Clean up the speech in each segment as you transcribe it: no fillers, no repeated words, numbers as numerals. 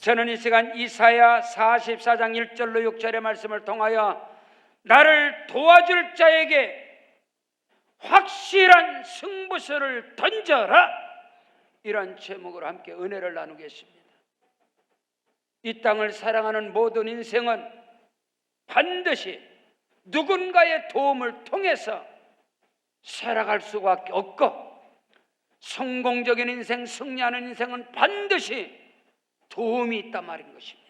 저는 이 시간 이사야 44장 1절로 6절의 말씀을 통하여 나를 도와줄 자에게 확실한 승부수를 던져라, 이런 제목으로 함께 은혜를 나누겠습니다. 이 땅을 사랑하는 모든 인생은 반드시 누군가의 도움을 통해서 살아갈 수밖에 없고, 성공적인 인생, 승리하는 인생은 반드시 도움이 있단 말인 것입니다.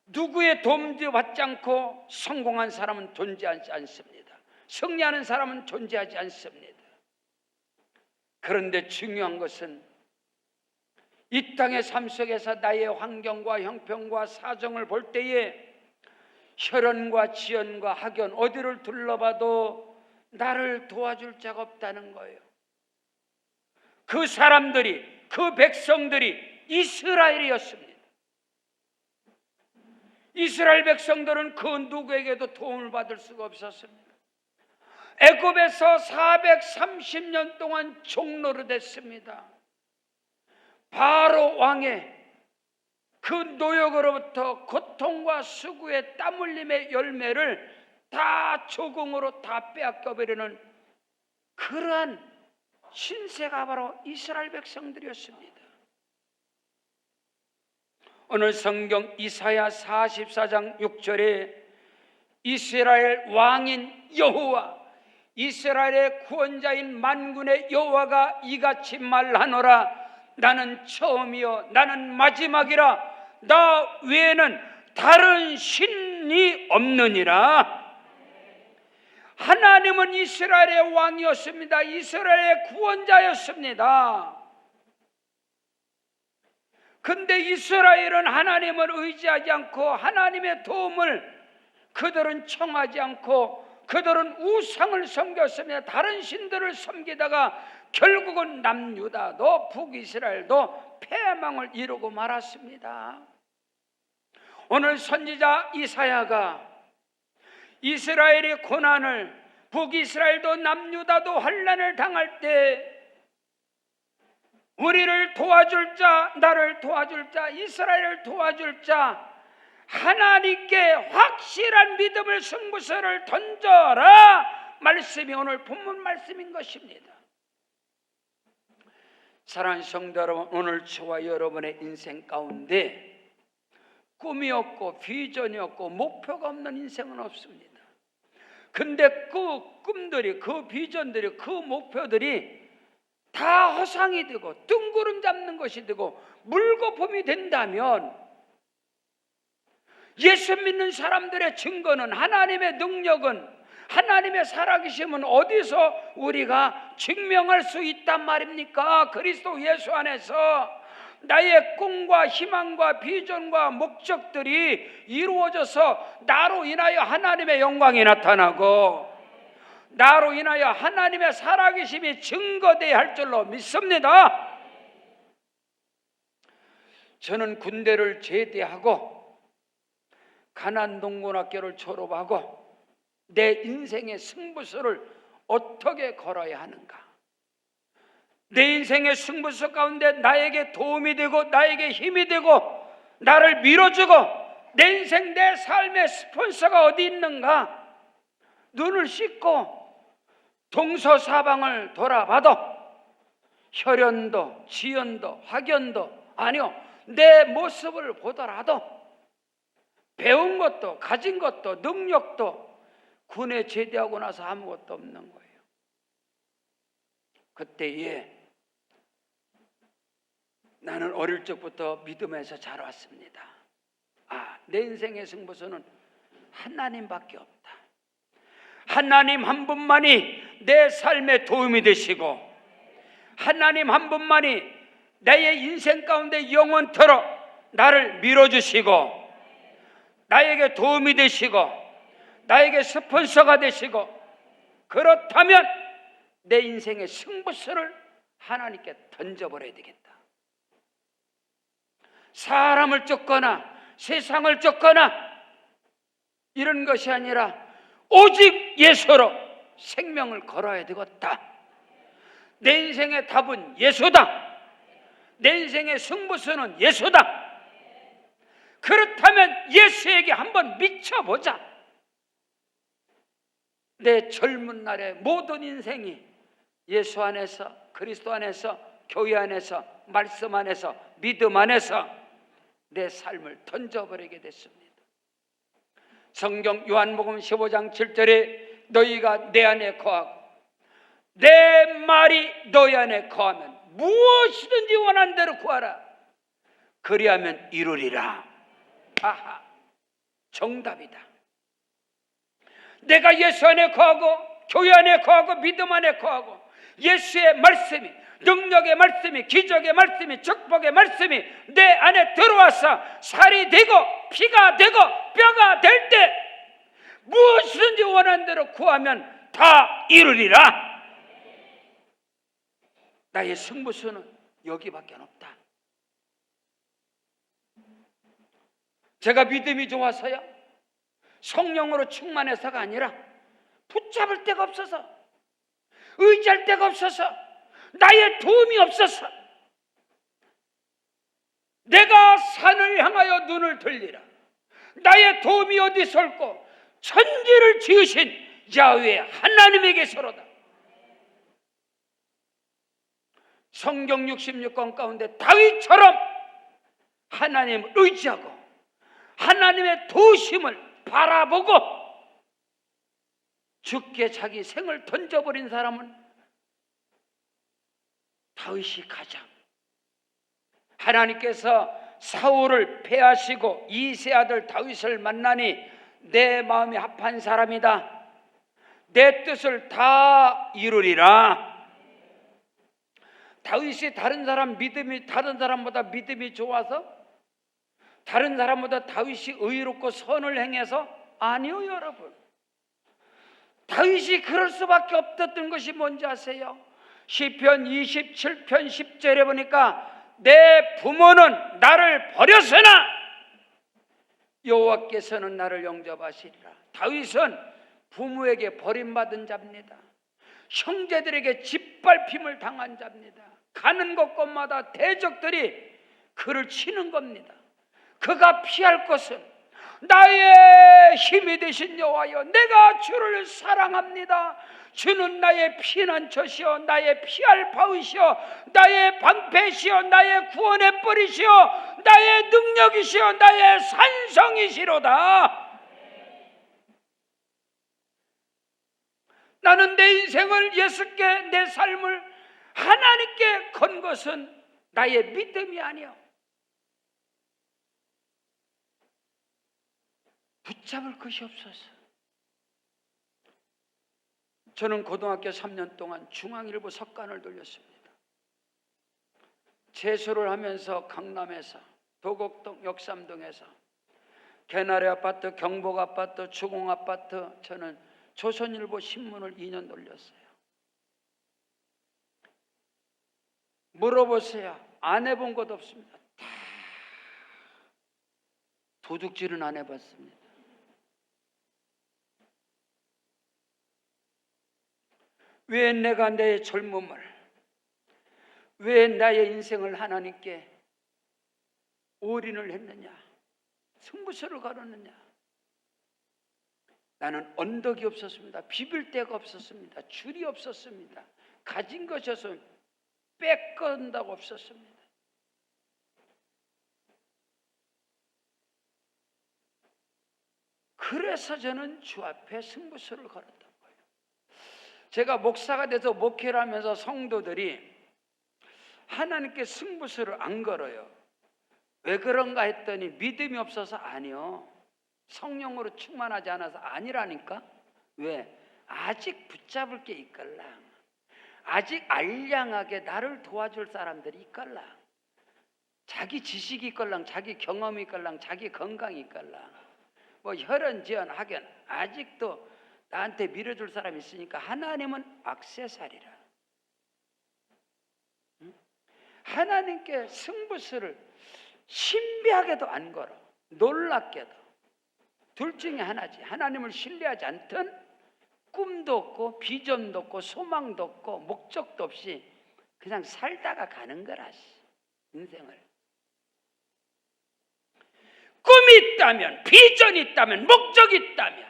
누구의 도움도 받지 않고 성공한 사람은 존재하지 않습니다. 승리하는 사람은 존재하지 않습니다. 그런데 중요한 것은 이 땅의 삶 속에서 나의 환경과 형편과 사정을 볼 때에 혈연과 지연과 학연 어디를 둘러봐도 나를 도와줄 자가 없다는 거예요. 그 사람들이, 그 백성들이 이스라엘이었습니다. 이스라엘 백성들은 그 누구에게도 도움을 받을 수가 없었습니다. 애굽에서 430년 동안 종노릇했습니다. 바로 왕의 그 노역으로부터 고통과 수고의 땀 흘림의 열매를 다 조공으로 다 빼앗겨버리는 그러한 신세가 바로 이스라엘 백성들이었습니다. 오늘 성경 이사야 44장 6절에 이스라엘 왕인 여호와, 이스라엘의 구원자인 만군의 여호와가 이같이 말하노라. 나는 처음이요 나는 마지막이라. 나 외에는 다른 신이 없느니라. 하나님은 이스라엘의 왕이었습니다. 이스라엘의 구원자였습니다. 근데 이스라엘은 하나님을 의지하지 않고 하나님의 도움을 그들은 청하지 않고 그들은 우상을 섬겼으며 다른 신들을 섬기다가 결국은 남유다도 북이스라엘도 패망을 이루고 말았습니다. 오늘 선지자 이사야가 이스라엘의 고난을, 북이스라엘도 남유다도 환난을 당할 때 우리를 도와줄 자, 나를 도와줄 자, 이스라엘을 도와줄 자, 하나님께 확실한 믿음을 승부수를 던져라 말씀이 오늘 본문 말씀인 것입니다. 사랑하는 성도 여러분, 오늘 저와 여러분의 인생 가운데 꿈이 없고 비전이 없고 목표가 없는 인생은 없습니다. 근데 그 꿈들이, 그 비전들이, 그 목표들이 다 허상이 되고 뜬구름 잡는 것이 되고 물거품이 된다면 예수 믿는 사람들의 증거는, 하나님의 능력은, 하나님의 살아계심은 어디서 우리가 증명할 수 있단 말입니까? 그리스도 예수 안에서 나의 꿈과 희망과 비전과 목적들이 이루어져서 나로 인하여 하나님의 영광이 나타나고 나로 인하여 하나님의 살아계심이 증거되어야 할 줄로 믿습니다. 저는 군대를 제대하고 가난동군학교를 졸업하고 내 인생의 승부수를 어떻게 걸어야 하는가, 내 인생의 승부수 가운데 나에게 도움이 되고 나에게 힘이 되고 나를 밀어주고 내 인생, 내 삶의 스폰서가 어디 있는가, 눈을 씻고 동서사방을 돌아봐도 혈연도 지연도 확연도 아니요, 내 모습을 보더라도 배운 것도 가진 것도 능력도 군에 제대하고 나서 아무것도 없는 거예요. 그때에 나는 어릴 적부터 믿음에서 자라왔습니다. 내 인생의 승부수는 하나님밖에 없다. 하나님 한 분만이 내 삶에 도움이 되시고 하나님 한 분만이 나의 인생 가운데 영원토록 나를 밀어주시고 나에게 도움이 되시고 나에게 스폰서가 되시고, 그렇다면 내 인생의 승부수를 하나님께 던져버려야 되겠다. 사람을 쫓거나 세상을 쫓거나 이런 것이 아니라 오직 예수로 생명을 걸어야 되겠다. 내 인생의 답은 예수다. 내 인생의 승부수는 예수다. 그렇다면 예수에게 한번 미쳐보자. 내 젊은 날의 모든 인생이 예수 안에서, 그리스도 안에서, 교회 안에서, 말씀 안에서, 믿음 안에서 내 삶을 던져버리게 됐습니다. 성경 요한복음 15장 7절에 너희가 내 안에 거하고 내 말이 너희 안에 거하면 무엇이든지 원하는 대로 구하라. 그리하면 이루리라. 아하, 정답이다. 내가 예수 안에 거하고 교회 안에 거하고 믿음 안에 거하고 예수의 말씀이, 능력의 말씀이, 기적의 말씀이, 축복의 말씀이 내 안에 들어와서 살이 되고 피가 되고 뼈가 될 때 무엇이든지 원하는 대로 구하면 다 이루리라. 나의 승부수는 여기밖에 없다. 제가 믿음이 좋아서요, 성령으로 충만해서가 아니라 붙잡을 데가 없어서, 의지할 데가 없어서, 나의 도움이 없어서 내가 산을 향하여 눈을 들리라. 나의 도움이 어디서 올꼬? 천지를 지으신 야훼 하나님에게서로다. 성경 66권 가운데 다윗처럼 하나님을 의지하고 하나님의 도우심을 바라보고 죽게 자기 생을 던져버린 사람은 다윗이 가장. 하나님께서 사울을 패하시고 이세 아들 다윗을 만나니 내 마음이 합한 사람이다. 내 뜻을 다 이루리라. 다윗이 다른 사람보다 믿음이 좋아서, 다른 사람보다 다윗이 의롭고 선을 행해서? 아니요, 여러분. 다윗이 그럴 수밖에 없었던 것이 뭔지 아세요? 시편 27편 10절에 보니까 내 부모는 나를 버렸으나 여호와께서는 나를 영접하시리라. 다윗은 부모에게 버림받은 자입니다. 형제들에게 짓밟힘을 당한 자입니다. 가는 곳곳마다 대적들이 그를 치는 겁니다. 그가 피할 것은 나의 힘이 되신 여호와여, 내가 주를 사랑합니다. 주는 나의 피난처시여, 나의 피할 바위시여, 나의 방패시여, 나의 구원의 뿔이시여, 나의 능력이시여, 나의 산성이시로다. 나는 내 인생을 예수께, 내 삶을 하나님께 건 것은 나의 믿음이 아니요, 붙잡을 것이 없어서. 저는 고등학교 3년 동안 중앙일보 석관을 돌렸습니다. 재수를 하면서 강남에서, 도곡동, 역삼동에서 개나리 아파트, 경복 아파트, 주공 아파트, 저는 조선일보 신문을 2년 돌렸어요. 물어보세요. 안 해본 것 없습니다. 다 도둑질은 안 해봤습니다. 왜 내가 내 젊음을, 왜 나의 인생을 하나님께 올인을 했느냐, 승부수를 걸었느냐? 나는 언덕이 없었습니다. 비빌 데가 없었습니다. 줄이 없었습니다. 가진 것이어서 뺏건다고 없었습니다. 그래서 저는 주 앞에 승부수를 걸었던 거예요. 제가 목사가 돼서 목회를 하면서 성도들이 하나님께 승부수를 안 걸어요. 왜 그런가 했더니 믿음이 없어서 아니요, 성령으로 충만하지 않아서 아니라니까. 왜? 아직 붙잡을 게 있걸랑, 아직 알량하게 나를 도와줄 사람들이 있걸랑, 자기 지식이 있걸랑, 자기 경험이 있걸랑, 자기 건강이 있걸랑, 뭐 혈연지연 학연 아직도 나한테 밀어줄 사람이 있으니까 하나님은 액세서리라. 하나님께 승부수를 신비하게도 안 걸어. 놀랍게도 둘 중에 하나지. 하나님을 신뢰하지 않든 꿈도 없고 비전도 없고 소망도 없고 목적도 없이 그냥 살다가 가는 거라시. 인생을. 꿈이 있다면, 비전이 있다면, 목적이 있다면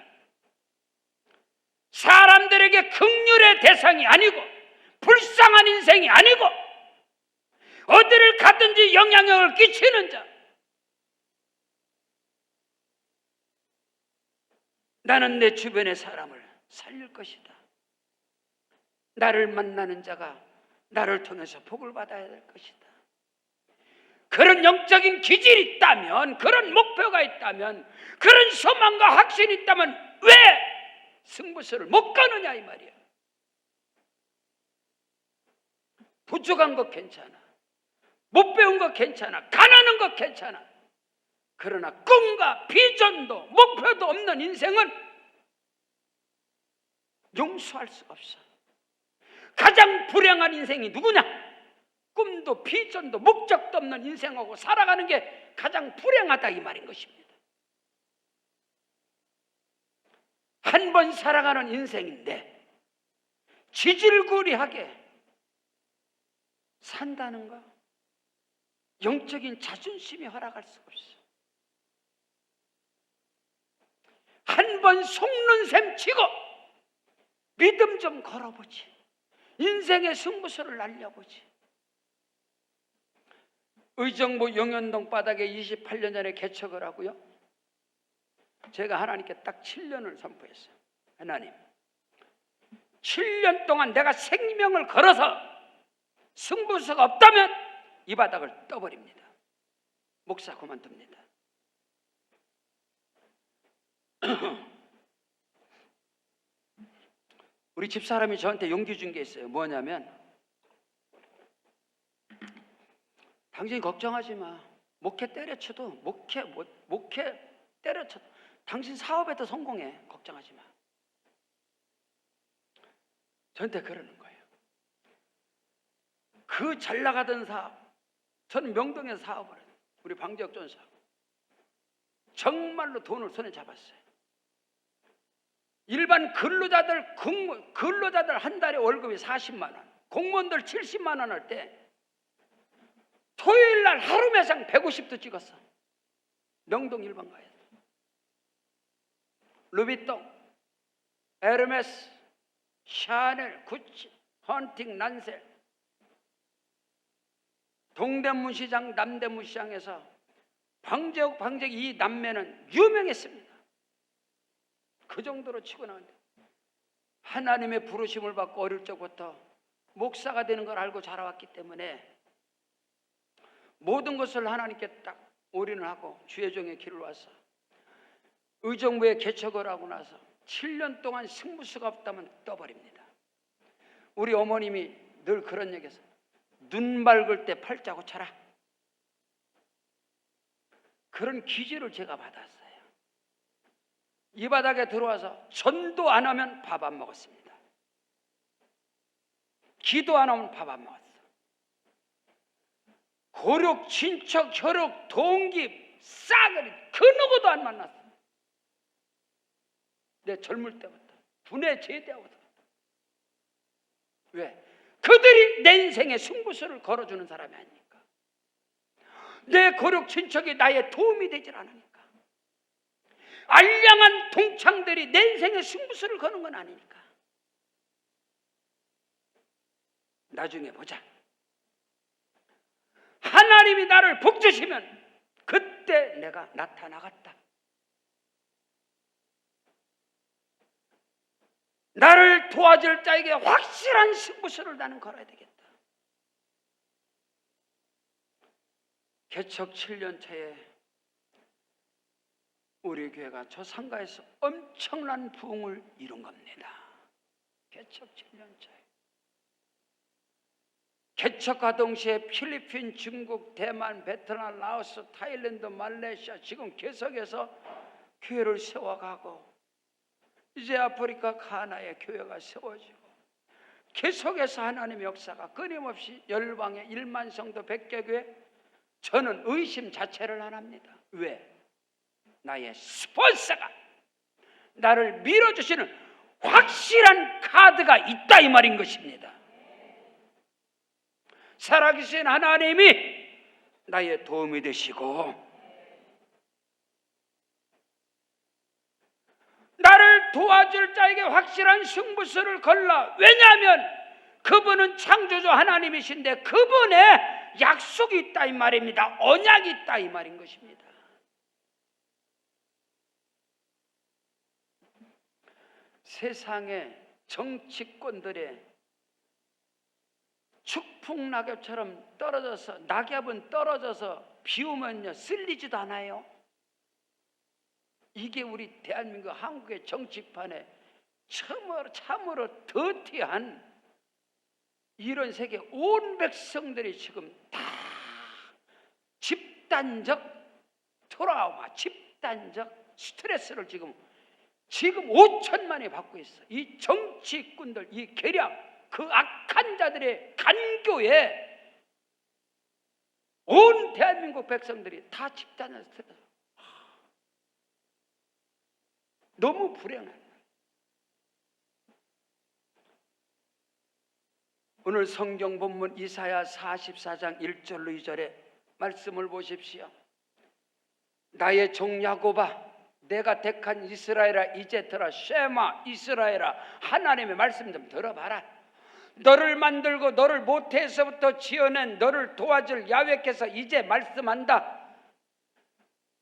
사람들에게 긍휼의 대상이 아니고 불쌍한 인생이 아니고 어디를 가든지 영향력을 끼치는 자, 나는 내 주변의 사람을 살릴 것이다. 나를 만나는 자가 나를 통해서 복을 받아야 될 것이다. 그런 영적인 기질이 있다면, 그런 목표가 있다면, 그런 소망과 확신이 있다면 왜 승부수를 못 가느냐 이 말이야. 부족한 것 괜찮아, 못 배운 것 괜찮아, 가난한 것 괜찮아. 그러나 꿈과 비전도 목표도 없는 인생은 용서할 수 없어. 가장 불행한 인생이 누구냐? 꿈도 비전도 목적도 없는 인생하고 살아가는 게 가장 불행하다 이 말인 것입니다. 한 번 살아가는 인생인데 지질구리하게 산다는 거, 영적인 자존심이 허락할 수가 없어. 한 번 속는 셈 치고 믿음 좀 걸어보지, 인생의 승부수를 날려보지. 의정부 용현동 바닥에 28년 전에 개척을 하고요, 제가 하나님께 딱 7년을 선포했어요. 하나님, 7년 동안 내가 생명을 걸어서 승부수가 없다면 이 바닥을 떠버립니다. 목사 그만둡니다. 우리 집사람이 저한테 용기 준 게 있어요. 뭐냐면, 당신 걱정하지 마. 목회 때려쳐도 목회 때려쳐도 당신 사업에도 성공해. 걱정하지 마. 저한테 그러는 거예요. 그 잘 나가던 사업, 저는 명동에서 사업을 해요. 우리 방지혁전 사업. 정말로 돈을 손에 잡았어요. 일반 근로자들 한 달에 월급이 40만 원, 공무원들 70만 원 할 때 토요일 날 하루 매상 150도 찍었어. 명동 일반가에서. 루비통, 에르메스, 샤넬, 구찌, 헌팅, 란셀. 동대문 시장, 남대문 시장에서 방재욱 이 남매는 유명했습니다. 그 정도로 치고 나왔는데 하나님의 부르심을 받고 어릴 적부터 목사가 되는 걸 알고 자라왔기 때문에 모든 것을 하나님께 딱 올인을 하고 주의 종의 길을 와서 의정부에 개척을 하고 나서 7년 동안 승부수가 없다면 떠버립니다. 우리 어머님이 늘 그런 얘기했어요. 눈 밝을 때 팔자고 쳐라. 그런 기질을 제가 받았어요. 이 바닥에 들어와서 전도 안 하면 밥 안 먹었습니다. 기도 안 하면 밥 안 먹었어. 고륙, 친척, 혈육, 동기, 싸그리 그 누구도 안 만났어. 내 젊을 때부터 분에 제대하고서. 왜? 그들이 내 인생의 승부수를 걸어주는 사람이 아니니까. 내 고륙 친척이 나의 도움이 되질 않으니까. 알량한 동창들이 내 인생의 승부수를 거는 건 아니니까. 나중에 보자. 하나님이 나를 복 주시면 그때 내가 나타나겠다. 나를 도와줄 자에게 확실한 승부수를 나는 걸어야 되겠다. 개척 7년 차에 우리 교회가 저 상가에서 엄청난 부흥을 이룬 겁니다. 개척 7년 차에. 개척과 동시에 필리핀, 중국, 대만, 베트남, 라오스, 타일랜드, 말레이시아 지금 계속해서 교회를 세워가고 이제 아프리카 가나에 교회가 세워지고 계속해서 하나님의 역사가 끊임없이 열방의 1만 성도 100개 교회. 저는 의심 자체를 안 합니다. 왜? 나의 스폰서가 나를 밀어주시는 확실한 카드가 있다 이 말인 것입니다. 살아계신 하나님이 나의 도움이 되시고 나를 도와줄 자에게 확실한 승부수를 걸라. 왜냐하면 그분은 창조주 하나님이신데 그분의 약속이 있다 이 말입니다. 언약이 있다 이 말인 것입니다. 세상의 정치권들의 축풍낙엽처럼 떨어져서, 낙엽은 떨어져서 비 오면요 쓸리지도 않아요. 이게 우리 대한민국 한국의 정치판에 참으로 더티한 이런 세계 온 백성들이 지금 다 집단적 트라우마, 집단적 스트레스를 지금 5천만이 받고 있어. 이 정치꾼들, 이 계략, 그 악한 자들의 간교에 온 대한민국 백성들이 다 집단적 스트레스. 너무 불행해. 오늘 성경 본문 이사야 44장 1절로 2절에 말씀을 보십시오. 나의 종 야곱아, 내가 택한 이스라엘아, 이제 들어. 쉐마 이스라엘아, 하나님의 말씀 좀 들어봐라. 너를 만들고 너를 모태에서부터 지어낸 너를 도와줄 야훼께서 이제 말씀한다.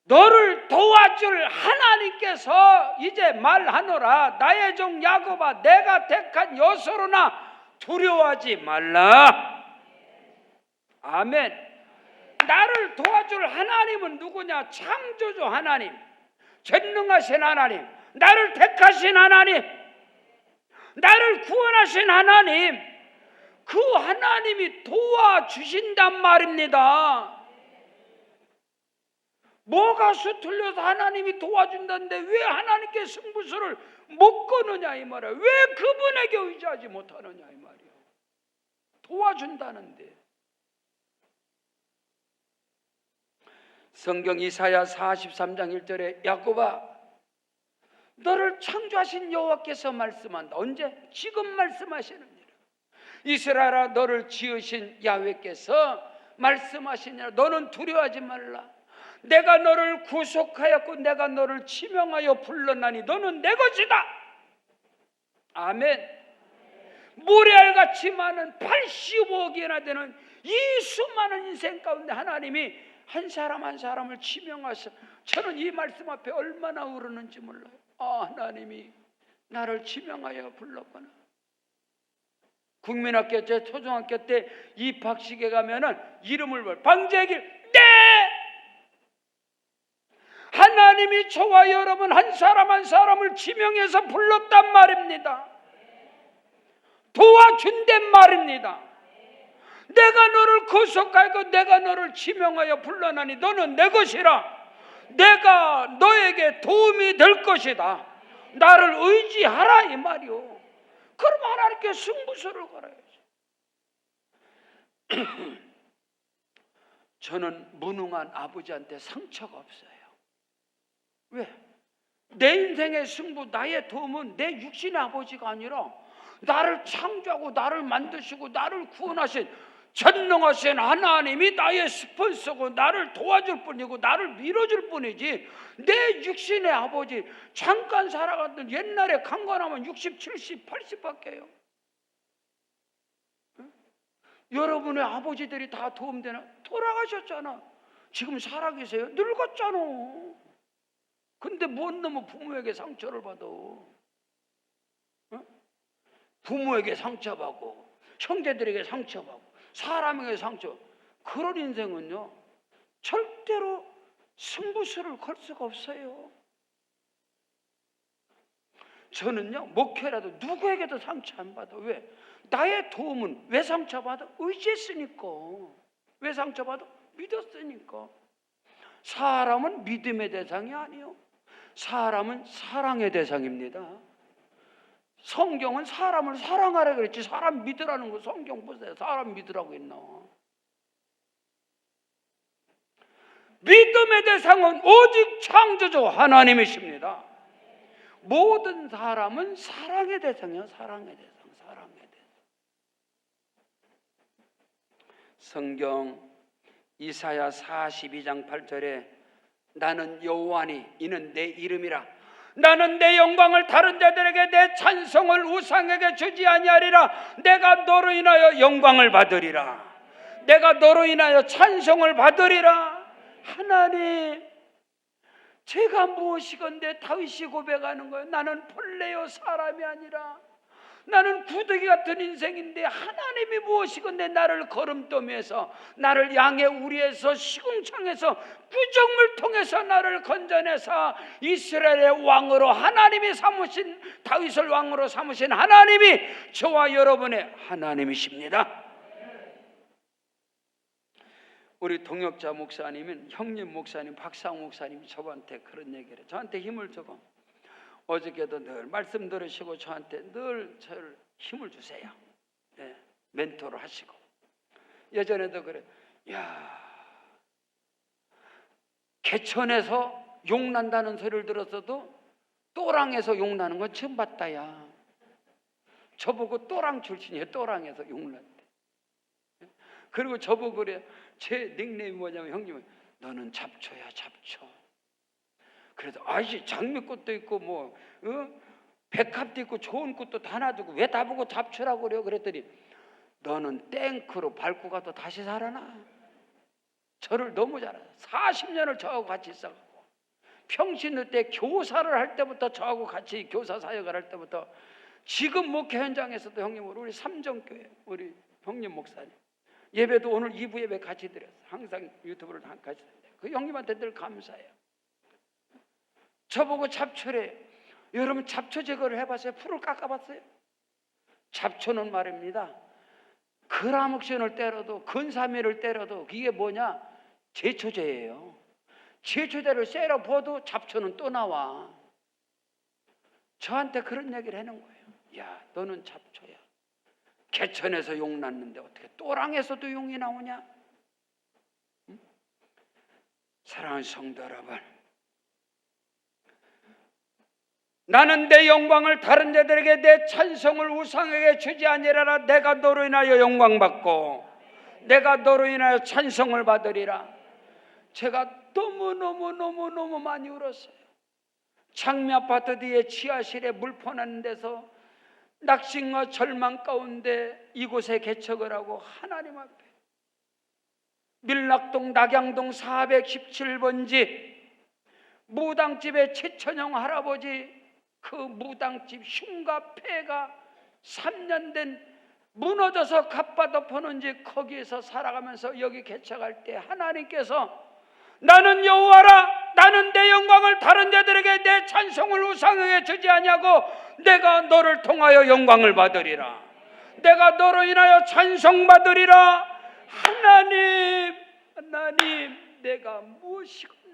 너를 도와줄 하나님께서 이제 말하노라. 나의 종 야곱아, 내가 택한 여소로나 두려워하지 말라. 아멘. 나를 도와줄 하나님은 누구냐? 창조주 하나님, 전능하신 하나님, 나를 택하신 하나님, 나를 구원하신 하나님, 그 하나님이 도와주신단 말입니다. 뭐가 수틀려서 하나님이 도와준다는데 왜 하나님께 승부수를 못 거느냐 이 말이야. 왜 그분에게 의지하지 못하느냐 이 말이야. 도와준다는데. 성경 이사야 43장 1절에 야곱아, 너를 창조하신 여호와께서 말씀한다. 언제? 지금 말씀하시는 일. 이스라엘아, 너를 지으신 야훼께서 말씀하시니라. 너는 두려워하지 말라. 내가 너를 구속하였고 내가 너를 지명하여 불렀나니 너는 내 것이다. 아멘. 모래알같이 많은 85억이나 되는 이 수많은 인생 가운데 하나님이 한 사람 한 사람을 지명하셔. 저는 이 말씀 앞에 얼마나 울었는지 몰라요. 아, 하나님이 나를 지명하여 불렀구나. 국민학교 때, 초등학교 때 입학식에 가면은 이름을 볼 방재길. 네! 하나님이 저와 여러분 한 사람 한 사람을 지명해서 불렀단 말입니다. 도와준단 말입니다. 내가 너를 구속하고 내가 너를 지명하여 불러나니 너는 내 것이라. 내가 너에게 도움이 될 것이다. 나를 의지하라 이 말이요. 그럼 하나님께 승부수를 걸어야지. 저는 무능한 아버지한테 상처가 없어요. 왜? 내 인생의 승부, 나의 도움은 내 육신의 아버지가 아니라 나를 창조하고 나를 만드시고 나를 구원하신 전능하신 하나님이 나의 스폰서고 나를 도와줄 뿐이고 나를 밀어줄 뿐이지, 내 육신의 아버지 잠깐 살아갔던 옛날에 강건하면 60, 70, 80밖에요. 여러분의 아버지들이 다 도움되나? 돌아가셨잖아. 지금 살아계세요? 늙었잖아. 근데 뭔 놈의 부모에게 상처를 받아? 부모에게 상처받고 형제들에게 상처받고 사람에게 상처. 그런 인생은요 절대로 승부수를 걸 수가 없어요. 저는요 목회라도 누구에게도 상처 안 받아. 왜? 나의 도움은 왜 상처받아? 의지했으니까. 왜 상처받아? 믿었으니까. 사람은 믿음의 대상이 아니요, 사람은 사랑의 대상입니다. 성경은 사람을 사랑하라 그랬지, 사람 믿으라는 거 성경 보세요. 사람 믿으라고 했나? 믿음의 대상은 오직 창조주 하나님이십니다. 모든 사람은 사랑의 대상이에요. 사랑의 대상, 사랑의 대상. 성경 이사야 42장 8절에 나는 여호와니 이는 내 이름이라 나는 내 영광을 다른 자들에게 내 찬송을 우상에게 주지 아니하리라. 내가 너로 인하여 영광을 받으리라. 내가 너로 인하여 찬송을 받으리라. 하나님, 제가 무엇이건데 다윗이 고백하는 거예요. 나는 본래요 사람이 아니라 나는 구더기 같은 인생인데 하나님이 무엇이건데 나를 거름떠매서 나를 양의 우리에서 시궁창에서 구정물 통해서 나를 건져내서 이스라엘의 왕으로 하나님이 삼으신 다윗을 왕으로 삼으신 하나님이 저와 여러분의 하나님이십니다. 우리 동역자 목사님은 형님 목사님 박상우 목사님이 저한테 그런 얘기를 해요. 저한테 힘을 주고 어저께도 늘 말씀 들으시고 저한테 늘 저를 힘을 주세요. 네, 멘토를 하시고 예전에도 그래. 야, 개천에서 욕난다는 소리를 들었어도 또랑에서 욕나는 건 처음 봤다. 야, 저보고 또랑 출신이에요. 또랑에서 욕난대. 그리고 저보고 그래. 제 닉네임이 뭐냐면 형님은 너는 잡초야 잡초. 그래서 아이씨 장미꽃도 있고 뭐 백합도 있고 좋은 꽃도 다 놔두고 왜 나보고 잡초라고 그래요? 그랬더니 너는 탱크로 밟고 가도 다시 살아나. 저를 너무 잘 알아요. 40년을 저하고 같이 있어가고 평신도 때 교사를 할 때부터 저하고 같이 교사 사역을 할 때부터 지금 목회 현장에서도 형님 우리 삼정교회 우리 형님 목사님 예배도 오늘 2부 예배 같이 드렸어요. 항상 유튜브를 같이 드려요. 그 형님한테 늘 감사해요. 저보고 잡초래. 여러분 잡초 제거를 해봤어요? 풀을 깎아봤어요? 잡초는 말입니다. 그라목신을 때려도 근사미를 때려도 이게 뭐냐? 제초제예요. 제초제를 쎄려 보도 잡초는 또 나와. 저한테 그런 얘기를 하는 거예요. 야, 너는 잡초야. 개천에서 용 났는데 어떻게 또랑에서도 용이 나오냐? 응? 사랑하는 성도 여러분, 나는 내 영광을 다른 자들에게 내 찬송을 우상에게 주지 아니하리라. 내가 너로 인하여 영광받고 내가 너로 인하여 찬송을 받으리라. 제가 너무 많이 울었어요. 장미 아파트 뒤에 지하실에 물 퍼내는 데서 낙심과 절망 가운데 이곳에 개척을 하고 하나님 앞에 밀락동 낙양동 417번지 무당집의 최천영 할아버지 그 무당집 흉가 폐가 3년 된 무너져서 갓바덮어놓은지 거기에서 살아가면서 여기 개척할 때 하나님께서 나는 여호와라. 나는 내 영광을 다른 자들에게 내 찬송을 우상에게 주지 아니하고 내가 너를 통하여 영광을 받으리라. 내가 너로 인하여 찬송 받으리라. 하나님 내가 무엇이건데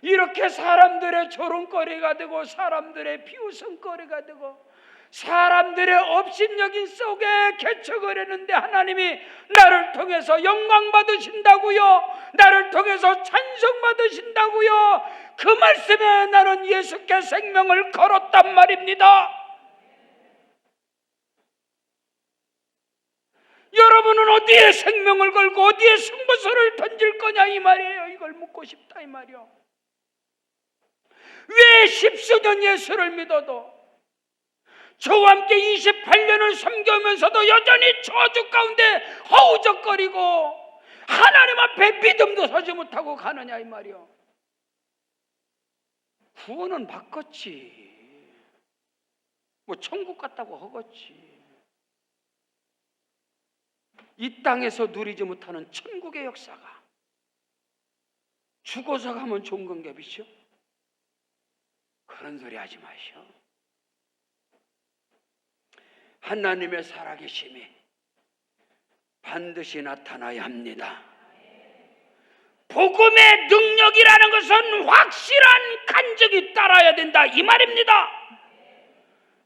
이렇게 사람들의 조롱거리가 되고 사람들의 비웃음거리가 되고 사람들의 업신여긴 속에 개척을 했는데 하나님이 나를 통해서 영광 받으신다고요. 나를 통해서 찬송 받으신다고요. 그 말씀에 나는 예수께 생명을 걸었단 말입니다. 여러분은 어디에 생명을 걸고 어디에 승부수를 던질 거냐 이 말이에요. 이걸 묻고 싶다 이 말이요. 왜 십수년 예수를 믿어도 저와 함께 28년을 섬기면서도 여전히 저주 가운데 허우적거리고 하나님 앞에 믿음도 서지 못하고 가느냐 이 말이요. 구원은 받겠지. 뭐 천국 갔다고 허겄지. 이 땅에서 누리지 못하는 천국의 역사가 죽어서 가면 좋은 건가 비시오? 그런 소리 하지 마시오. 하나님의 살아계심이 반드시 나타나야 합니다. 복음의 능력이라는 것은 확실한 간증이 따라야 된다 이 말입니다.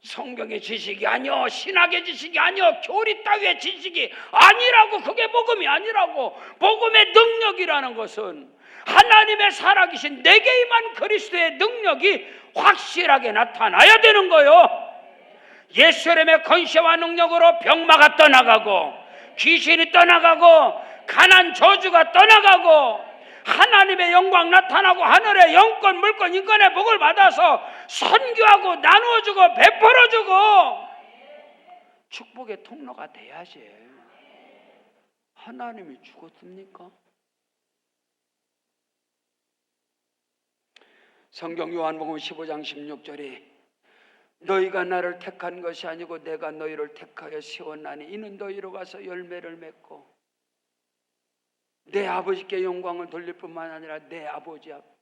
성경의 지식이 아니요, 신학의 지식이 아니요, 교리 따위의 지식이 아니라고. 그게 복음이 아니라고. 복음의 능력이라는 것은 하나님의 살아계신 내게 임한 그리스도의 능력이 확실하게 나타나야 되는 거요. 예수님의 권세와 능력으로 병마가 떠나가고 귀신이 떠나가고 가난 저주가 떠나가고 하나님의 영광 나타나고 하늘의 영권, 물권, 인권의 복을 받아서 선교하고 나누어주고 베풀어주고 축복의 통로가 돼야지. 하나님이 죽었습니까? 성경 요한복음 15장 16절에 너희가 나를 택한 것이 아니고 내가 너희를 택하여 세웠나니 이는 너희로 가서 열매를 맺고 내 아버지께 영광을 돌릴 뿐만 아니라 내 아버지 앞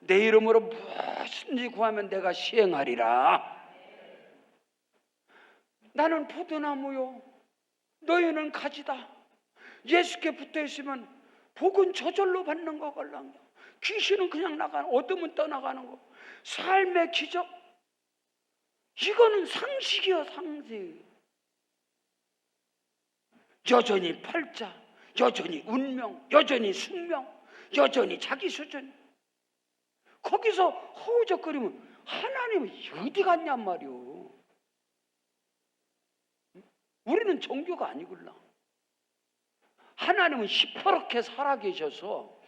내 이름으로 무엇인지 구하면 내가 시행하리라. 나는 포도나무요 너희는 가지다. 예수께 붙어있으면 복은 저절로 받는 거걸랑요. 귀신은 그냥 나가는, 어둠은 떠나가는 거. 삶의 기적, 이거는 상식이요 상식. 여전히 팔자, 여전히 운명, 여전히 숙명, 여전히 자기 수준. 거기서 허우적거리면 하나님은 어디 갔냔 말이오. 우리는 종교가 아니굴라. 하나님은 시퍼렇게 살아계셔서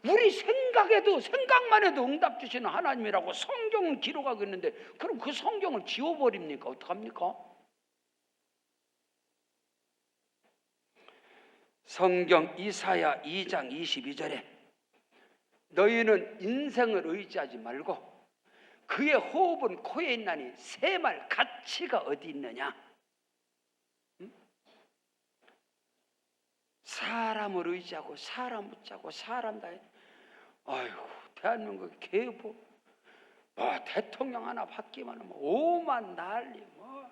우리 생각만 해도 응답 주시는 하나님이라고 성경은 기록하고 있는데 그럼 그 성경을 지워버립니까? 어떡합니까? 성경 이사야 2장 22절에 너희는 인생을 의지하지 말고 그의 호흡은 코에 있나니 새 말 가치가 어디 있느냐? 사람을 의지하고 사람 붙잡고 사람 다. 아이고 대한민국 개보 뭐 대통령 하나 바뀌면 뭐 오만 난리 뭐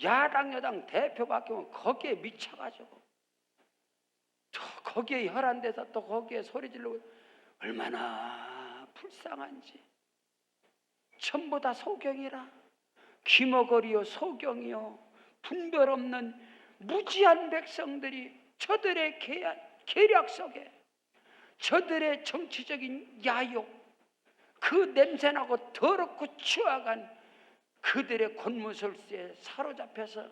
야당 여당 대표 바뀌면 거기에 미쳐가지고 또 거기에 혈안돼서 또 거기에 소리 지르고 얼마나 불쌍한지. 전부 다 소경이라. 귀머거리요 소경이요 분별 없는 무지한 백성들이 저들의 계략 속에 저들의 정치적인 야욕 그 냄새나고 더럽고 추악한 그들의 권무설수에 사로잡혀서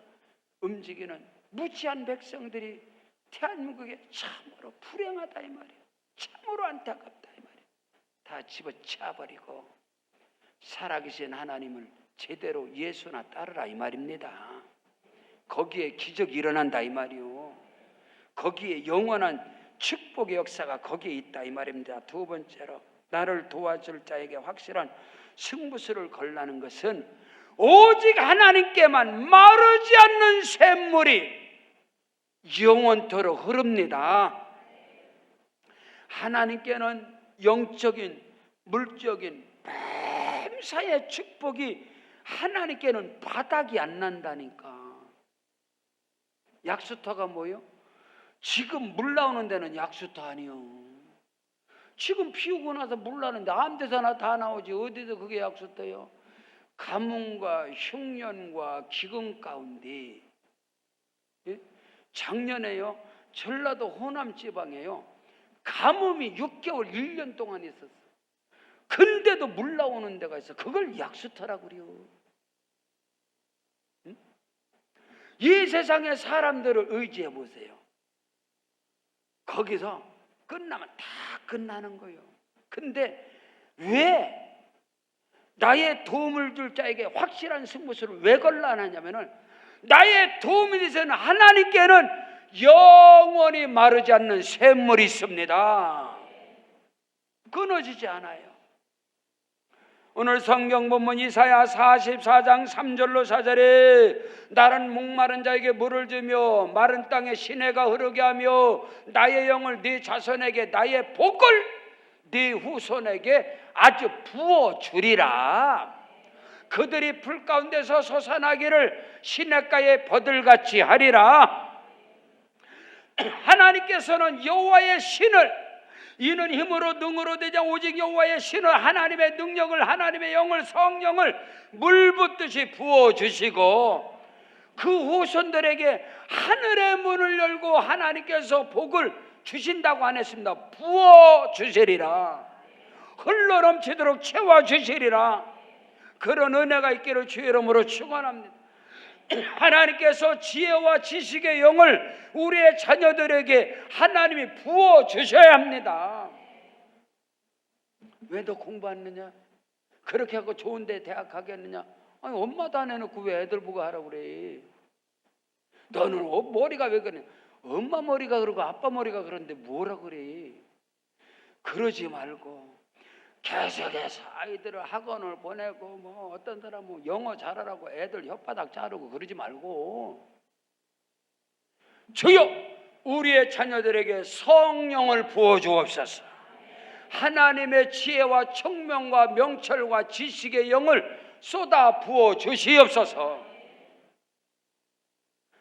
움직이는 무지한 백성들이 대한민국에 참으로 불행하다 이 말이에요. 참으로 안타깝다 이 말이에요. 다 집어쳐버리고 살아계신 하나님을 제대로 예수나 따르라 이 말입니다. 거기에 기적이 일어난다 이 말이요. 거기에 영원한 축복의 역사가 거기에 있다 이 말입니다. 두 번째로 나를 도와줄 자에게 확실한 승부수를 걸라는 것은 오직 하나님께만 마르지 않는 샘물이 영원토록 흐릅니다. 하나님께는 영적인 물적인 뱀사의 축복이 하나님께는 바닥이 안 난다니까. 약수터가 뭐요? 지금 물 나오는 데는 약수터 아니요. 지금 피우고 나서 물 나는데 아무 데서나 다 나오지 어디서 그게 약수터요? 가뭄과 흉년과 기근 가운데 작년에요 전라도 호남 지방에요 가뭄이 6개월 1년 동안 있었어. 근데도 물 나오는 데가 있어. 그걸 약수터라고 그래요. 이 세상의 사람들을 의지해 보세요. 거기서 끝나면 다 끝나는 거예요. 근데 왜 나의 도움을 줄 자에게 확실한 승부수를 왜 걸라 하냐면은 나의 도움이 되서는 하나님께는 영원히 마르지 않는 샘물이 있습니다. 끊어지지 않아요. 오늘 성경 본문 이사야 44장 3절로 4절에 나는 목마른 자에게 물을 주며 마른 땅에 시내가 흐르게 하며 나의 영을 네 자손에게 나의 복을 네 후손에게 아주 부어주리라. 그들이 불 가운데서 솟아나기를 시냇가에 버들같이 하리라. 하나님께서는 여호와의 신을 이는 힘으로 능으로 되자 오직 여호와의 신을 하나님의 능력을 하나님의 영을 성령을 물 붓듯이 부어주시고 그 후손들에게 하늘의 문을 열고 하나님께서 복을 주신다고 안 했습니다. 부어주시리라. 흘러넘치도록 채워주시리라. 그런 은혜가 있기를 주의 이름으로 축원합니다. 하나님께서 지혜와 지식의 영을 우리의 자녀들에게 하나님이 부어 주셔야 합니다. 왜 너 공부 안 하느냐? 그렇게 하고 좋은데 대학 가겠느냐? 아니, 엄마도 안 해놓고 왜 애들 보고 하라고 그래? 너는 머리가 왜 그래? 엄마 머리가 그러고 아빠 머리가 그런데 뭐라 그래? 그러지 말고 계속해서 아이들을 학원을 보내고 뭐 어떤 사람은 영어 잘하라고 애들 혓바닥 자르고 그러지 말고, 주여 우리의 자녀들에게 성령을 부어 주옵소서. 하나님의 지혜와 청명과 명철과 지식의 영을 쏟아 부어 주시옵소서.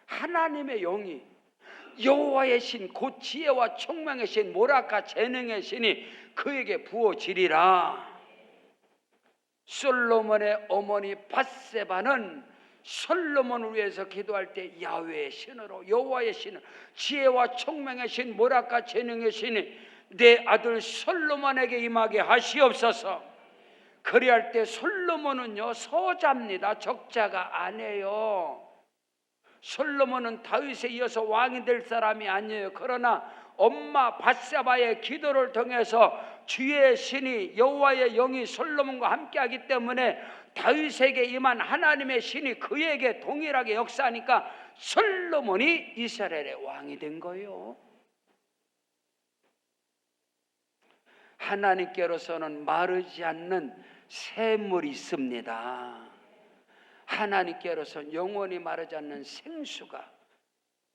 하나님의 영이 여호와의 신 곧 지혜와 청명의 신 모라카 재능의 신이 그에게 부어지리라. 솔로몬의 어머니 밧세바는 솔로몬을 위해서 기도할 때 야훼의 신으로 여호와의 신을 지혜와 청명의 신 모라카 재능의 신이 내 아들 솔로몬에게 임하게 하시옵소서. 그리할 때 솔로몬은요 서자입니다. 적자가 아니에요. 솔로몬은 다윗에 이어서 왕이 될 사람이 아니에요. 그러나 엄마 밧세바의 기도를 통해서 주의 신이 여호와의 영이 솔로몬과 함께하기 때문에 다윗에게 임한 하나님의 신이 그에게 동일하게 역사하니까 솔로몬이 이스라엘의 왕이 된 거예요. 하나님께로서는 마르지 않는 샘물이 있습니다. 하나님께로서는 영원히 마르지 않는 생수가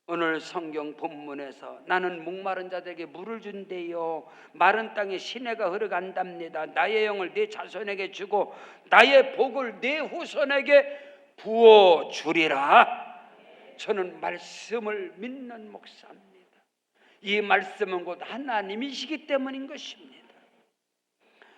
오늘 성경 본문에서 나는 목마른 자들에게 물을 준대요. 마른 땅에 시내가 흐르간답니다. 나의 영을 네 자손에게 주고 나의 복을 네 후손에게 부어 주리라. 저는 말씀을 믿는 목사입니다. 이 말씀은 곧 하나님이시기 때문인 것입니다.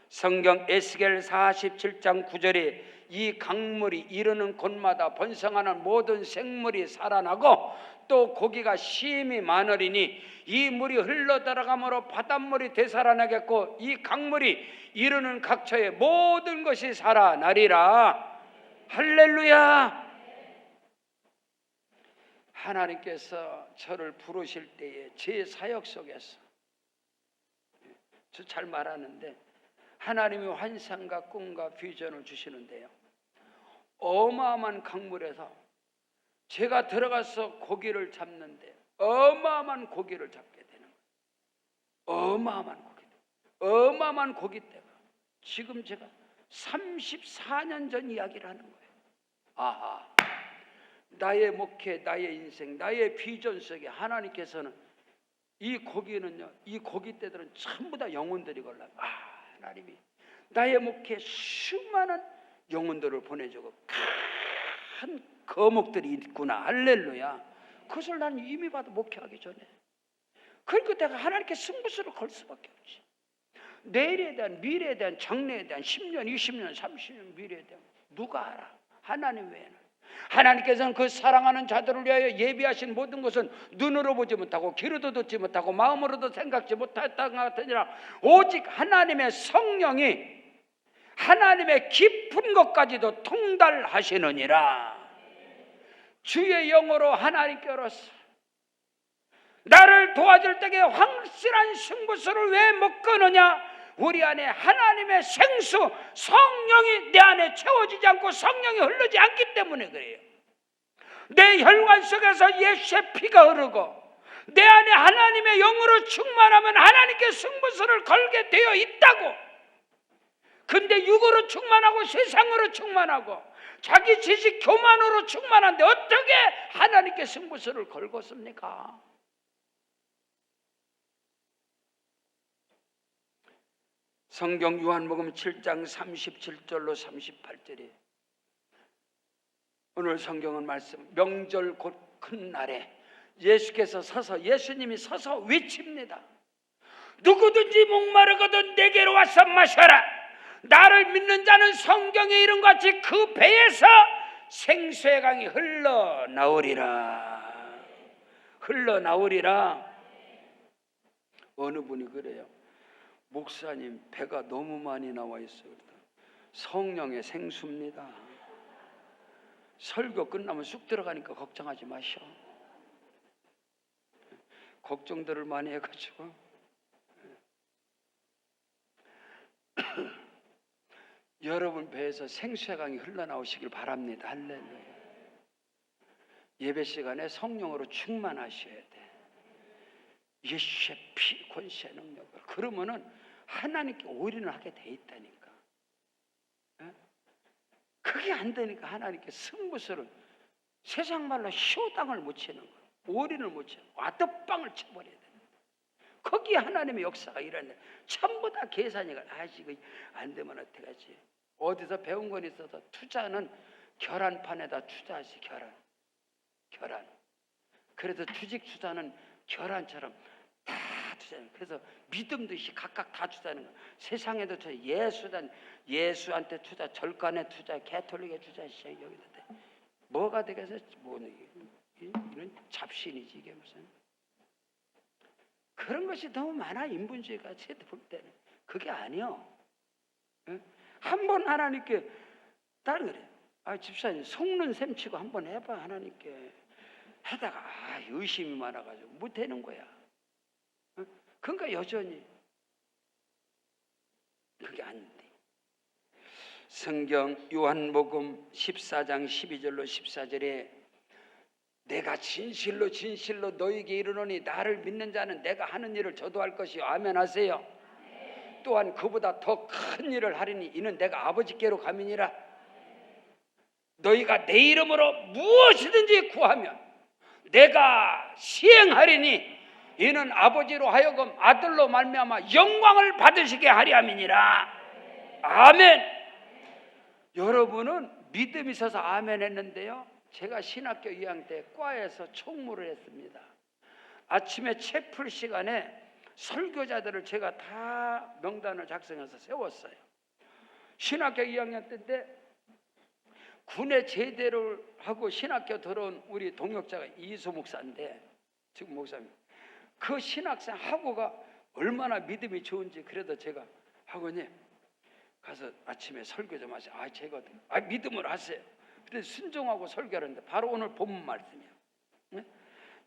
성경 에스겔 47장 9절에 이 강물이 이르는 곳마다 번성하는 모든 생물이 살아나고 또 고기가 심히 많으리니 이 물이 흘러 들어가므로 바닷물이 되살아나겠고 이 강물이 이르는 각처에 모든 것이 살아나리라. 할렐루야. 하나님께서 저를 부르실 때에 제 사역 속에서 저 잘 말하는데 하나님이 환상과 꿈과 비전을 주시는데요, 어마어마한 강물에서 제가 들어가서 고기를 잡는데 어마어마한 고기를 잡게 되는 거예요. 어마어마한 고깃대가 지금 제가 34년 전 이야기를 하는 거예요. 아하, 나의 목회, 나의 인생, 나의 비전 속에 하나님께서는 이 고기는요, 이 고깃대들은 전부 다 영혼들이 걸려. 하나님이 나의 목회에 수많은 영혼들을 보내주고 큰 거목들이 있구나. 할렐루야. 그것을 나는 이미 봐도 목회하기 전에. 그러니까 내가 하나님께 승부수를 걸 수밖에 없지. 내일에 대한, 미래에 대한, 장래에 대한 10년, 20년, 30년 미래에 대한 누가 알아? 하나님 외에는. 하나님께서는 그 사랑하는 자들을 위하여 예비하신 모든 것은 눈으로 보지 못하고 귀로도 듣지 못하고 마음으로도 생각지 못했던 것 같으니라. 오직 하나님의 성령이 하나님의 깊은 것까지도 통달하시느니라. 주의 영으로 하나님께로서 나를 도와줄 때에 확실한 승부수를 왜 못 거느냐? 우리 안에 하나님의 생수 성령이 내 안에 채워지지 않고 성령이 흐르지 않기 때문에 그래요. 내 혈관 속에서 예수의 피가 흐르고 내 안에 하나님의 영으로 충만하면 하나님께 승부수를 걸게 되어 있다고. 근데 육으로 충만하고 세상으로 충만하고 자기 지식 교만으로 충만한데 어떻게 하나님께 승부수를 걸겠습니까? 성경 요한복음 7장 37절로 38절에 오늘 성경은 말씀, 명절 곧 큰 날에 예수께서 예수님이 서서 외칩니다. 누구든지 목마르거든 내게로 와서 마셔라. 나를 믿는 자는 성경에 이른 것 같이 그 배에서 생수의 강이 흘러나오리라. 어느 분이 그래요. 목사님, 배가 너무 많이 나와 있어요. 성령의 생수입니다. 설교 끝나면 쑥 들어가니까 걱정하지 마셔. 걱정들을 많이 해가지고 여러분 배에서 생수의 강이 흘러나오시길 바랍니다. 할렐루야. 예배 시간에 성령으로 충만하셔야 돼. 예수의 피 권세의 능력을. 그러면은 하나님께 올인을 하게 돼 있다니까. 그게 안 되니까 하나님께 승부수를, 세상 말로 쇼당을 못 치는 거야. 올인을 못 치는 거야. 와드빵을 쳐버려야 돼. 거기에 하나님의 역사가 일어나는데 전부 다 계산이가. 이거 안 되면 어떡하지? 어디서 배운 건 있어서 투자는 계란판에다 투자하지. 계란. 그래서 주식 투자는 계란처럼 다 투자해요. 그래서 믿음도 각각 다 투자하는 거예요. 세상에도 투자, 예수한테 투자, 절간에 투자, 개톨릭에 투자, 여기다 돼. 뭐가 되겠어? 이런 잡신이지 이게 무슨. 그런 것이 너무 많아. 인본주의가 제때 볼 때는 그게 아니요. 한번 하나님께 다른 그래. 집사님 속는 셈 치고 한번 해봐. 하나님께 하다가 의심이 많아가지고 못 되는 거야. 그러니까 여전히 그게 안 돼. 성경 요한복음 14장 12절로 14절에 내가 진실로 너희에게 이르노니 나를 믿는 자는 내가 하는 일을 저도 할 것이요. 아멘 하세요. 또한 그보다 더 큰 일을 하리니 이는 내가 아버지께로 가미니라. 너희가 내 이름으로 무엇이든지 구하면 내가 시행하리니 이는 아버지로 하여금 아들로 말미암아 영광을 받으시게 하리 함이니라. 아멘. 여러분은 믿음이 있어서 아멘 했는데요, 제가 신학교 2학년 때 과에서 총무를 했습니다. 아침에 채플 시간에 설교자들을 제가 다 명단을 작성해서 세웠어요. 신학교 2학년 때인데 군에 제대를 하고 신학교 들어온 우리 동역자가 이수 목사인데, 지금 목사님, 그 신학생 학우가 얼마나 믿음이 좋은지. 그래도 제가 학우님 가서 아침에 설교 좀 하세요. 제가 믿음을 하세요. 그래서 순종하고 설교하는데 바로 오늘 본문 말씀이에요.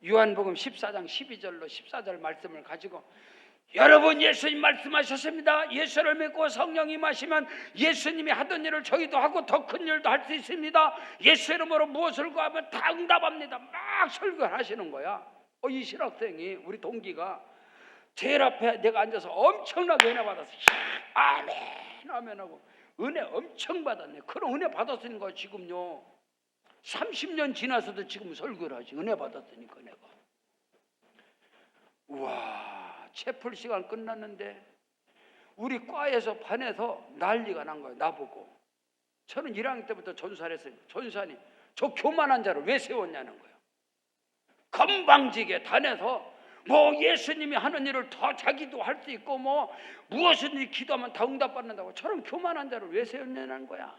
요한복음 14장 12절로 14절 말씀을 가지고, 여러분 예수님 말씀하셨습니다. 예수를 믿고 성령이 임하시면 예수님이 하던 일을 저희도 하고 더 큰 일도 할 수 있습니다. 예수 이름으로 무엇을 구하면 다 응답합니다. 막 설교하시는 거야. 이 신학생이, 우리 동기가 제일 앞에 내가 앉아서 엄청나게 은혜 받았어. 아멘 아멘하고 은혜 엄청 받았네. 그런 은혜 받았으니까 지금요 30년 지나서도 지금 설교를 하지. 은혜 받았으니까 내가. 우와, 채플 시간 끝났는데 우리 과에서 반에서 난리가 난 거예요. 나보고. 저는 1학년 때부터 전산했어요. 전산이 저 교만한 자를 왜 세웠냐는 거예요. 건방지게 단에서 예수님이 하는 일을 더 자기도 할 수 있고 무엇이든지 기도하면 다 응답받는다고 저런 교만한 자를 왜 세웠냐는 거야.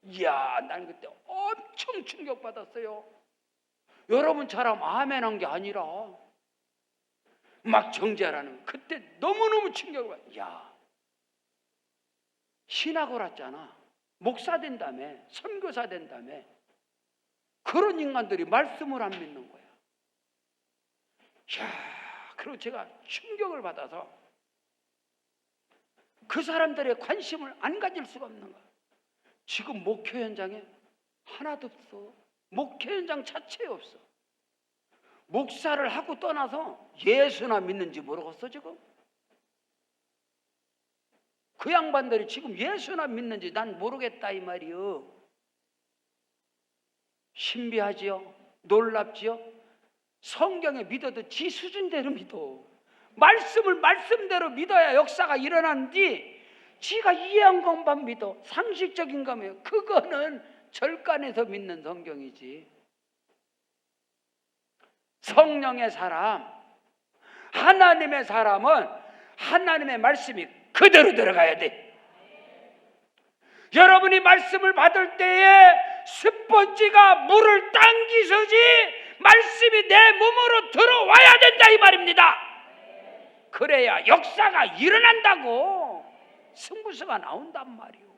이야, 난 그때 엄청 충격받았어요. 여러분처럼 아멘한 게 아니라 막 정죄하라는, 그때 너무너무 충격을 받았어요. 야, 신학을 왔잖아. 목사 된다며, 선교사 된다며. 그런 인간들이 말씀을 안 믿는 거야. 야, 그리고 제가 충격을 받아서 그 사람들의 관심을 안 가질 수가 없는 거야. 지금 목회 현장에 하나도 없어. 목회 현장 자체에 없어. 목사를 하고 떠나서 예수나 믿는지 모르겠어 지금. 그 양반들이 지금 예수나 믿는지 난 모르겠다 이 말이요. 신비하지요? 놀랍지요? 성경에 믿어도 지 수준대로 믿어. 말씀을 말씀대로 믿어야 역사가 일어나는지 지가 이해한 것만 믿어. 상식적인 거면 그거는 절간에서 믿는 성경이지. 성령의 사람, 하나님의 사람은 하나님의 말씀이 그대로 들어가야 돼. 여러분이 말씀을 받을 때에 스펀지가 물을 당기서지 말씀이 내 몸으로 들어와야 된다 이 말입니다. 그래야 역사가 일어난다고, 승부수가 나온단 말이오.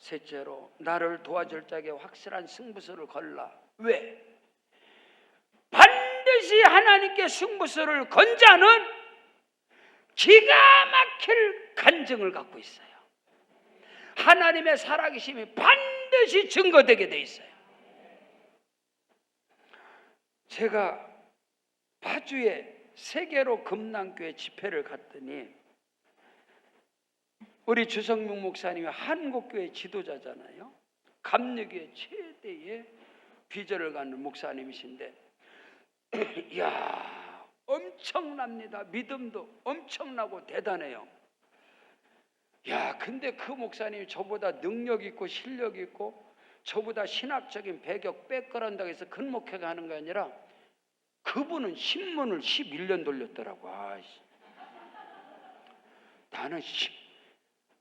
셋째로, 나를 도와줄 자에게 확실한 승부수를 걸라. 왜? 반드시 하나님께 승부수를 건 자는 기가 막힐 간증을 갖고 있어요. 하나님의 살아계심이 반드시 증거되게 돼 있어요. 제가 파주에 세계로 금남교회 집회를 갔더니 우리 주성명 목사님이 한국교회 지도자잖아요. 감리교회 최대의 비전을 갖는 목사님이신데 이야, 엄청납니다. 믿음도 엄청나고 대단해요. 야, 근데 그 목사님이 저보다 능력 있고 실력 있고 저보다 신학적인 배경 백그라운드가 있어 큰 목회가 하는 게 아니라 그분은 신문을 11년 돌렸더라고.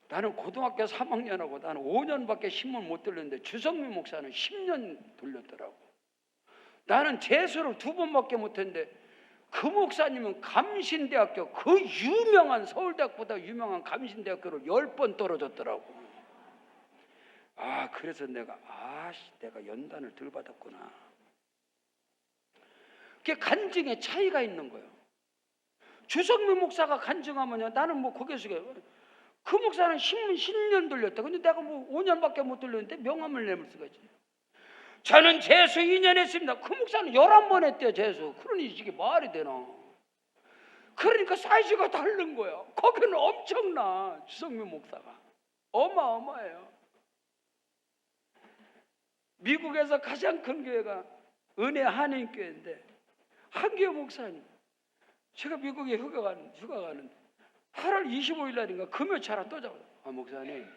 나는 고등학교 3학년하고 나는 5년밖에 신문 못 돌렸는데 주성민 목사는 10년 돌렸더라고. 나는 재수를 2번밖에 못했는데 그 목사님은 감신대학교, 그 유명한 서울대학보다 유명한 감신대학교를 10번 떨어졌더라고. 그래서 내가 연단을 덜 받았구나. 그게 간증의 차이가 있는 거예요. 주성민 목사가 간증하면요, 나는 뭐 거기에 그 목사는 신문 10년 돌렸다. 근데 내가 뭐 5년밖에 못 돌렸는데 명함을 내밀 수가 있지. 저는 재수 2년 했습니다. 그 목사는 11번 했대요, 재수. 그러니 이게 말이 되나. 그러니까 사이즈가 다른 거야. 거기는 엄청나. 주성민 목사가 어마어마해요. 미국에서 가장 큰 교회가 은혜 한인교회인데 한교회 목사님, 제가 미국에 휴가 가는데 8월 25일 날인가 금요차라 또 잡아요. 목사님,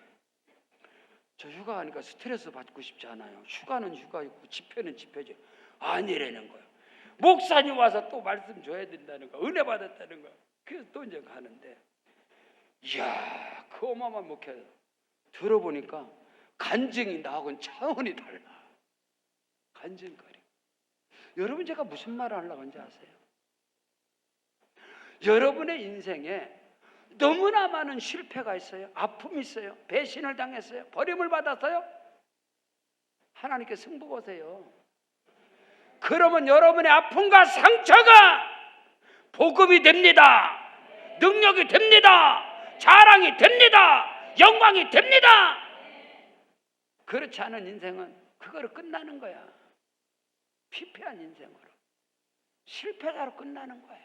저 휴가 가니까 스트레스 받고 싶지 않아요. 휴가는 휴가이고 집회는 집회죠. 아니라는 거예요. 목사님 와서 또 말씀 줘야 된다는 거, 은혜 받았다는 거. 그래서 또 이제 가는데, 이야, 그 어마어마한 목회 들어보니까 간증이 나하고는 차원이 달라. 간증거리. 여러분, 제가 무슨 말을 하려고 하는지 아세요? 여러분의 인생에 너무나 많은 실패가 있어요. 아픔이 있어요. 배신을 당했어요. 버림을 받았어요. 하나님께 승부 거세요. 그러면 여러분의 아픔과 상처가 복음이 됩니다. 능력이 됩니다. 자랑이 됩니다. 영광이 됩니다. 그렇지 않은 인생은 그거로 끝나는 거야. 피폐한 인생으로, 실패자로 끝나는 거야.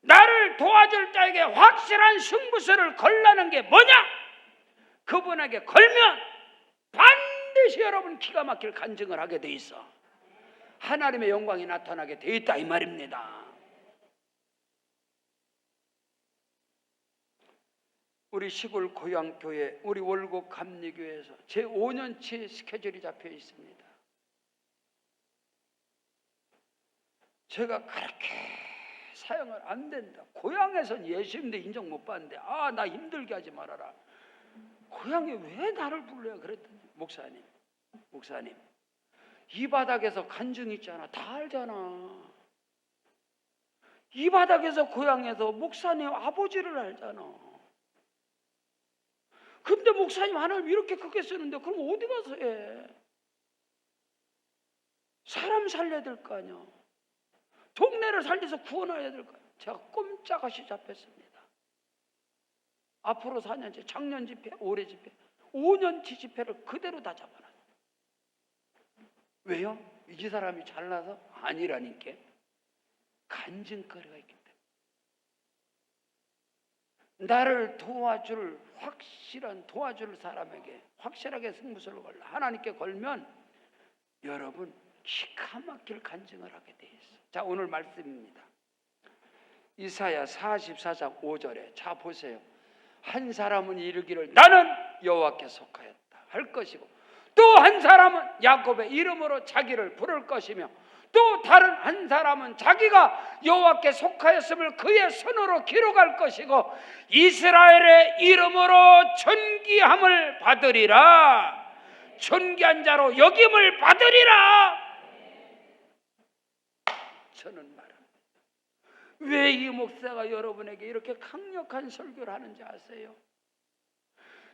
나를 도와줄 자에게 확실한 승부수를 걸라는 게 뭐냐? 그분에게 걸면 반드시 여러분 기가 막힐 간증을 하게 돼 있어. 하나님의 영광이 나타나게 돼 있다 이 말입니다. 우리 시골 고향교회, 우리 월곡 감리교회에서 제 5년치 스케줄이 잡혀 있습니다. 제가 그렇게 사용을 안 된다. 고향에서는 예수님도 인정 못 받는데 나 힘들게 하지 말아라. 고향에 왜 나를 불러요? 그랬더니 목사님 이 바닥에서 간증 있잖아. 다 알잖아. 이 바닥에서 고향에서 목사님 아버지를 알잖아. 근데 목사님 하나님 이렇게 크게 쓰는데 그럼 어디 가서 해? 사람 살려야 될 거 아니야. 동네를 살려서 구원해야 될 거 아니야. 제가 꼼짝없이 잡혔습니다. 앞으로 4년째, 작년 집회, 올해 집회, 5년치 집회를 그대로 다 잡아놨어요. 왜요? 이 사람이 잘나서? 아니라니까. 간증거리가 있기 때문에. 나를 도와줄 사람에게 확실하게 승부수를 걸라. 하나님께 걸면 여러분 기가 막힐 간증을 하게 돼 있어. 자, 오늘 말씀입니다. 이사야 44장 5절에 자 보세요. 한 사람은 이르기를 나는 여호와께 속하였다 할 것이고, 또 한 사람은 야곱의 이름으로 자기를 부를 것이며, 또 다른 한 사람은 자기가 여호와께 속하였음을 그의 손으로 기록할 것이고, 이스라엘의 이름으로 존귀함을 받으리라. 존귀한 자로 여김을 받으리라. 저는 말합니다. 왜 이 목사가 여러분에게 이렇게 강력한 설교를 하는지 아세요?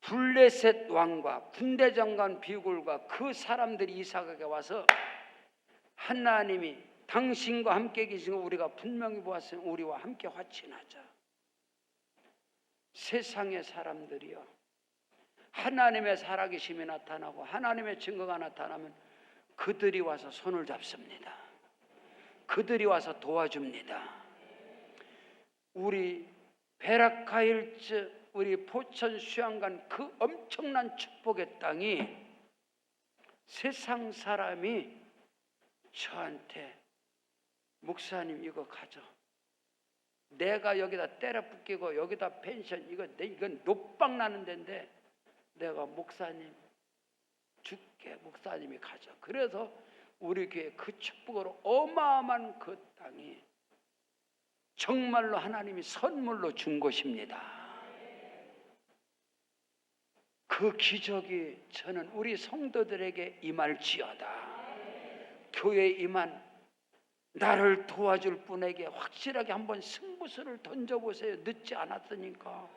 블레셋 왕과 군대 장관 비굴과 그 사람들이 이삭에게 와서 하나님이 당신과 함께 계신 거 우리가 분명히 보았으니 우리와 함께 화친하자. 세상의 사람들이요, 하나님의 살아계심이 나타나고 하나님의 증거가 나타나면 그들이 와서 손을 잡습니다. 그들이 와서 도와줍니다. 우리 베라카일즈, 우리 포천 수양관 그 엄청난 축복의 땅이 세상 사람이 저한테 목사님 이거 가져, 내가 여기다 때려 붙이고 여기다 펜션 이건 노빵 나는 데인데 내가 목사님 줄게, 목사님이 가져. 그래서 우리 교회 그 축복으로 어마어마한 그 땅이 정말로 하나님이 선물로 준 것입니다. 그 기적이 저는 우리 성도들에게 임할지어다. 교회에 임한 나를 도와줄 분에게 확실하게 한번 승부수를 던져보세요. 늦지 않았으니까.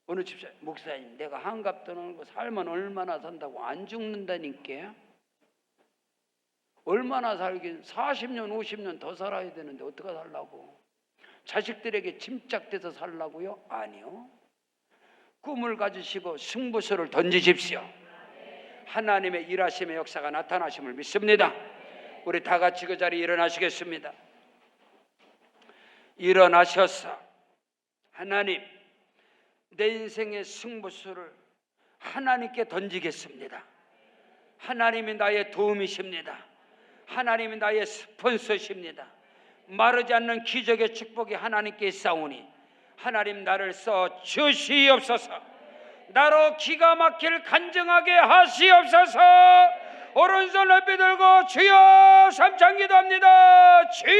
어느 집사님, 목사님 내가 한갑 떠나는 거 살면 얼마나 산다고? 안 죽는다니까. 얼마나 살긴 40년 50년 더 살아야 되는데 어떻게 살라고? 자식들에게 짐짝대서 살라고요? 아니요. 꿈을 가지시고 승부수를 던지십시오. 하나님의 일하심의 역사가 나타나심을 믿습니다. 우리 다 같이 그 자리에 일어나시겠습니다. 일어나셔서 하나님, 내 인생의 승부수를 하나님께 던지겠습니다. 하나님이 나의 도움이십니다. 하나님이 나의 스폰서십니다. 마르지 않는 기적의 축복이 하나님께 있사오니 하나님 나를 써 주시옵소서. 나로 기가 막힐 간증하게 하시옵소서. 오른손 높이 들고 주여 삼창 기도합니다. 주여.